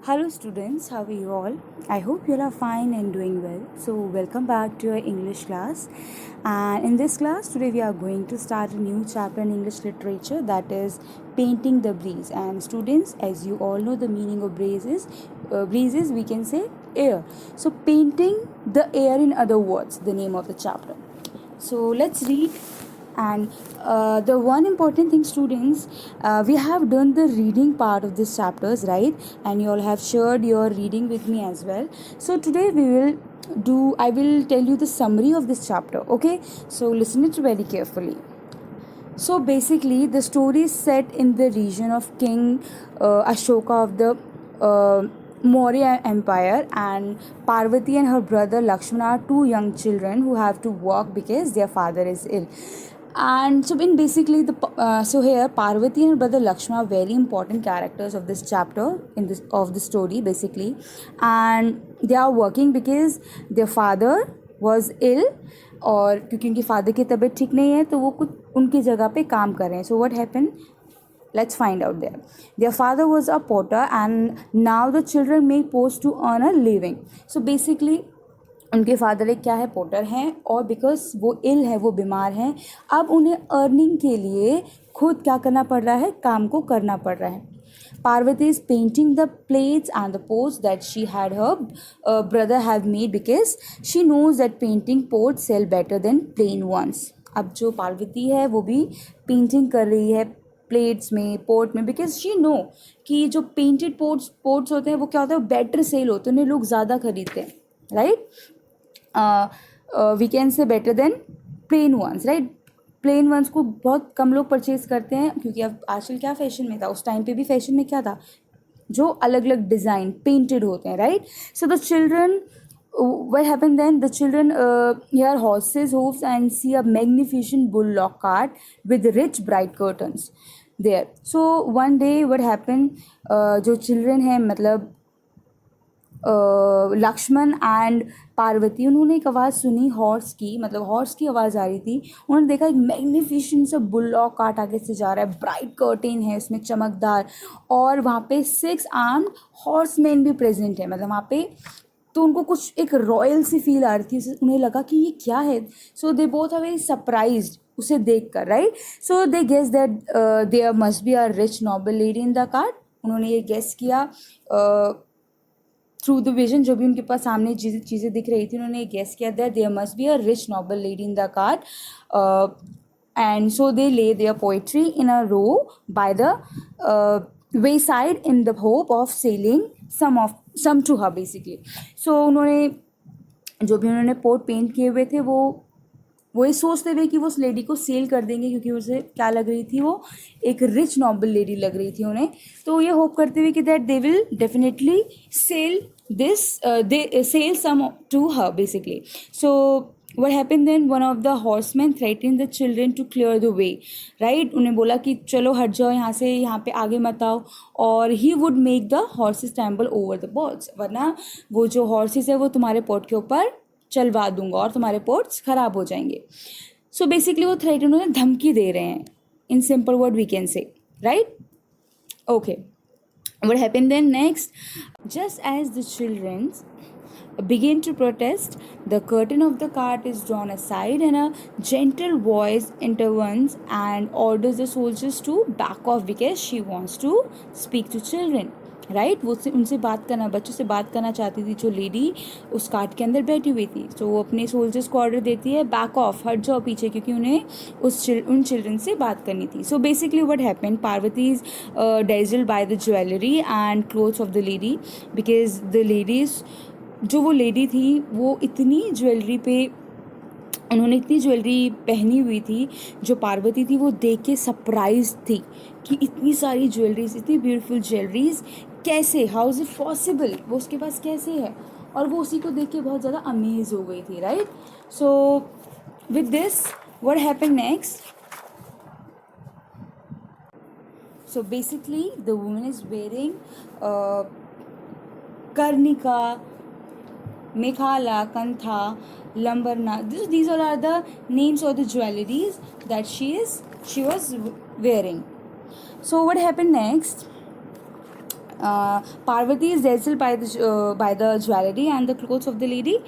Hello students, how are you all? I hope you all are fine and doing well. So welcome back to your English class. And in this class today we are going to start a new chapter in English literature, that is painting the breeze. And students, as you all know the meaning of breezes we can say air. So painting the air, in other words, the name of the chapter. So let's read. And the one important thing, students, we have done the reading part of this chapters, right? And you all have shared your reading with me as well. So today I will tell you the summary of this chapter. Okay, so listen it very carefully. So basically the story is set in the region of King Ashoka of the Maurya Empire, and Parvati and her brother Lakshmana are two young children who have to walk because their father is ill. And so in basically so here Parvati and her brother Lakshmana are very important characters of this chapter in this of the story basically, and they are working because their father was ill, और क्योंकि उनके father की तबीयत ठीक नहीं है तो वो कुछ उनकी जगह पे काम कर रहे हैं. So what happen, let's find out there. Their father was a potter and now the children make post to earn a living. So basically उनके फादर एक क्या है, पोटर हैं, और बिकॉज वो इल है, वो बीमार हैं, अब उन्हें अर्निंग के लिए खुद क्या करना पड़ रहा है, काम को करना पड़ रहा है. Parvati is painting the plates and the pots that she had her brother have made because she knows that painting pots sell better than plain ones. अब जो पार्वती है वो भी पेंटिंग कर रही है प्लेट्स में, पोर्ट में, बिकॉज शी नो कि जो पेंटेड पोर्ट्स होते हैं वो क्या होता है, बेटर सेल होते हैं, उन्हें लोग ज़्यादा खरीदते हैं, right. We can say better than plain ones, right. Plain ones को बहुत कम लोग परचेज करते हैं क्योंकि अब आजकल क्या फैशन में था, उस टाइम पे भी फैशन में क्या था, जो अलग अलग डिज़ाइन पेंटेड होते हैं, right. So the children, what happened then, the children hear horses hooves and see a magnificent bullock cart with rich bright curtains there. So one day what happened, जो children हैं मतलब Lakshman and Parvati, उन्होंने एक आवाज़ सुनी horse की, मतलब horse की आवाज़ आ रही थी. उन्होंने देखा एक मैग्निफिशेंट सा बुलॉक कार्ट आगे से जा रहा है, ब्राइट कर्टेन है उसमें चमकदार, और वहाँ पे 6 आर्म्ड हॉर्समैन भी प्रेजेंट है, मतलब वहाँ पे तो उनको कुछ एक रॉयल सी फील आ रही थी. उन्हें लगा कि ये क्या है. So they both are very surprised उसे देख कर, right. So they guess that there must be a rich noble lady in the cart. उन्होंने ये गेस किया थ्रू द विजन, जो भी उनके पास सामने चीज़ें दिख रही थी, उन्होंने गेस किया that there must be a rich noble lady in the cart. And so they lay their poetry in a row by the wayside in the hope of selling some to her basically. So उन्होंने जो भी उन्होंने port paint किए हुए थे वो ये सोचते हुए कि वो उस लेडी को सेल कर देंगे, क्योंकि उसे क्या लग रही थी, वो एक रिच नॉबल लेडी लग रही थी उन्हें. तो ये होप करते हुए कि that they will definitely sell this, they sell some to her basically. So what happened then, one of the horsemen threatened the children to clear the way, right. उन्हें बोला कि चलो हट जाओ यहाँ से, यहाँ पे आगे मत आओ, और he would make the horses stumble over the pots, वरना वो जो horses है वो तुम्हारे पोर्ट के ऊपर चलवा दूंगा और तुम्हारे पोर्ट्स खराब हो जाएंगे. सो बेसिकली वो थ्रेट, उन्होंने धमकी दे रहे हैं, in simple word we can say, right. Okay, what happened then next, just as the children begin to protest, the curtain of the cart is drawn aside and a gentle voice intervenes and orders the soldiers to back off because she wants to speak to children, right. वो उनसे बात करना, बच्चों से बात करना चाहती थी जो लेडी उस कार्ट के अंदर बैठी हुई थी. तो वो अपने सोल्जर्स को ऑर्डर देती है, बैक ऑफ, हट जाओ पीछे, क्योंकि उन्हें उन चिल्ड्रन से बात करनी थी. So basically what happened, Parvati is dazzled by the jewellery and clothes of the lady because the ladies, जो वो लेडी थी वो इतनी ज्वेलरी पे, उन्होंने इतनी ज्वेलरी पहनी हुई थी, जो पार्वती थी वो देख के सरप्राइज थी कि इतनी सारी ज्वेलरीज, इतनी ब्यूटीफुल ज्वेलरीज कैसे, हाउ इज़ इट पॉसिबल, वो उसके पास कैसे है, और वो उसी को देख के बहुत ज़्यादा अमेज हो गई थी, right. So with this what happened next, so basically the woman is wearing कर्णिका, Mekhala, Kantha, Lambarna. These all are the names of the jewelries that she was wearing. So what happened next? Parvati is dazzled by the jewelry and the clothes of the lady,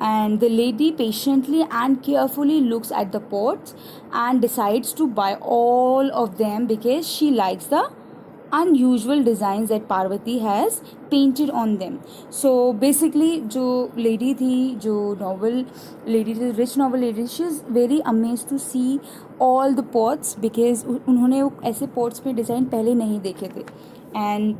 and the lady patiently and carefully looks at the pots and decides to buy all of them because she likes the unusual designs that Parvati has painted on them. So basically जो lady थी, जो novel lady थी, rich novel lady, she is very amazed to see all the pots because उन्होंने वो ऐसे pots पे design पहले नहीं देखे थे. And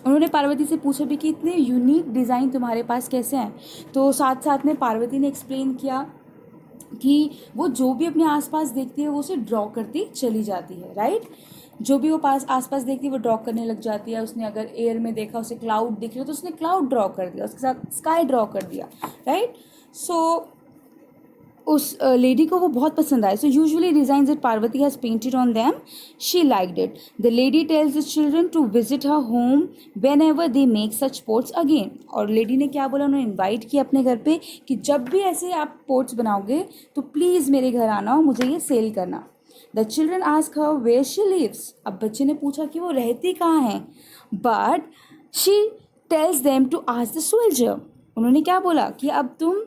उन्होंने पार्वती से पूछा भी कि इतने यूनिक डिज़ाइन तुम्हारे पास कैसे हैं. तो साथ साथ में पार्वती ने एक्सप्लेन किया कि वो जो भी अपने आसपास देखती है वो उसे ड्रॉ करती चली जाती है. राइट, जो भी वो आसपास देखती है वो ड्रॉ करने लग जाती है. उसने अगर एयर में देखा, उसे क्लाउड दिख रहा तो उसने क्लाउड ड्रॉ कर दिया, उसके साथ स्काई ड्रॉ कर दिया. राइट, सो उस लेडी को वो बहुत पसंद आया. So usually design that Parvati has painted on them, she liked it. The lady tells the children to visit her home whenever they make such pots again. और lady ने क्या बोला, उन्होंने इन्वाइट किया अपने घर पे कि जब भी ऐसे आप पोर्ट्स बनाओगे तो प्लीज़ मेरे घर आना और मुझे ये सेल करना. The children ask her where she lives. अब बच्चे ने पूछा कि वो रहती कहाँ हैं. But she tells them to ask the soldier. उन्होंने क्या बोला कि अब तुम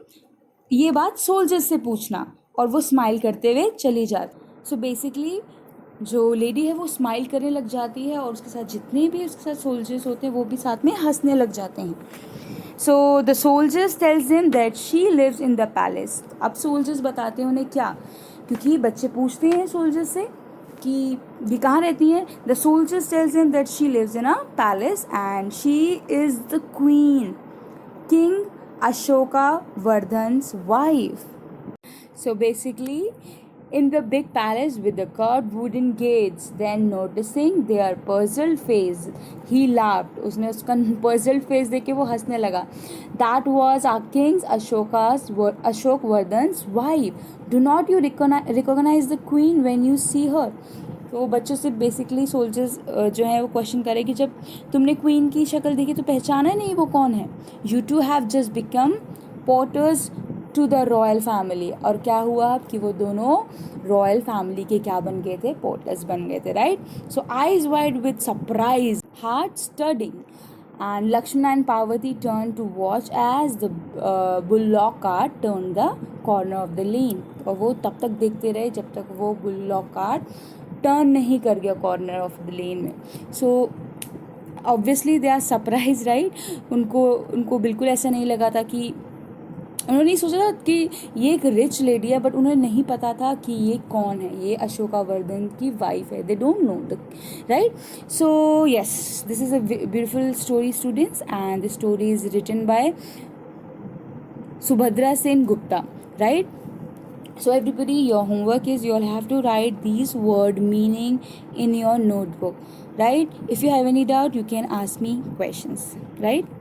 ये बात सोल्जर्स से पूछना, और वो स्माइल करते हुए चली जाती. सो बेसिकली जो लेडी है वो स्माइल करने लग जाती है और उसके साथ जितने भी उसके साथ सोल्जर्स होते हैं वो भी साथ में हंसने लग जाते हैं. So the soldiers tells him that she lives in the palace. अब सोल्जर्स बताते हैं उन्हें क्या, क्योंकि बच्चे पूछते हैं सोल्जर्स से कि ये कहाँ रहती हैं. The soldiers tells him that she lives in a palace and she is the queen, king Ashoka Vardhan's wife. So basically, in the big palace with the carved wooden gates, then noticing their puzzled face, he laughed. उसने उसका puzzled face देख के वो हंसने लगा. That was our king's Ashok Vardhan's wife. Do not you recognize the queen when you see her? तो बच्चों से बेसिकली सोल्जर्स जो है वो क्वेश्चन करे कि जब तुमने क्वीन की शक्ल देखी तो पहचाना नहीं वो कौन है. You two have just become porters to the royal family. और क्या हुआ कि वो दोनों रॉयल फैमिली के क्या बन गए थे, पोर्टर्स बन गए थे. Right, so eyes wide with surprise, heart studying, and Lakshmana and Parvati turned to watch as the bullock cart turned the corner of the lane. और वो तब तक देखते रहे जब तक वो bullock cart टर्न नहीं कर गया कॉर्नर ऑफ द लेन में. So obviously they are surprise. Right, उनको बिल्कुल ऐसा नहीं लगा था कि उन्होंने नहीं सोचा था कि ये एक रिच लेडी है, बट उन्हें नहीं पता था कि ये कौन है, ये अशोका वर्धन की वाइफ है. They don't know the right. So yes, this is a beautiful story students, and this story is written by Subhadra Sen Gupta. Right. So everybody, your homework is you all have to write these word meaning in your notebook. Right. If you have any doubt, you can ask me questions. Right.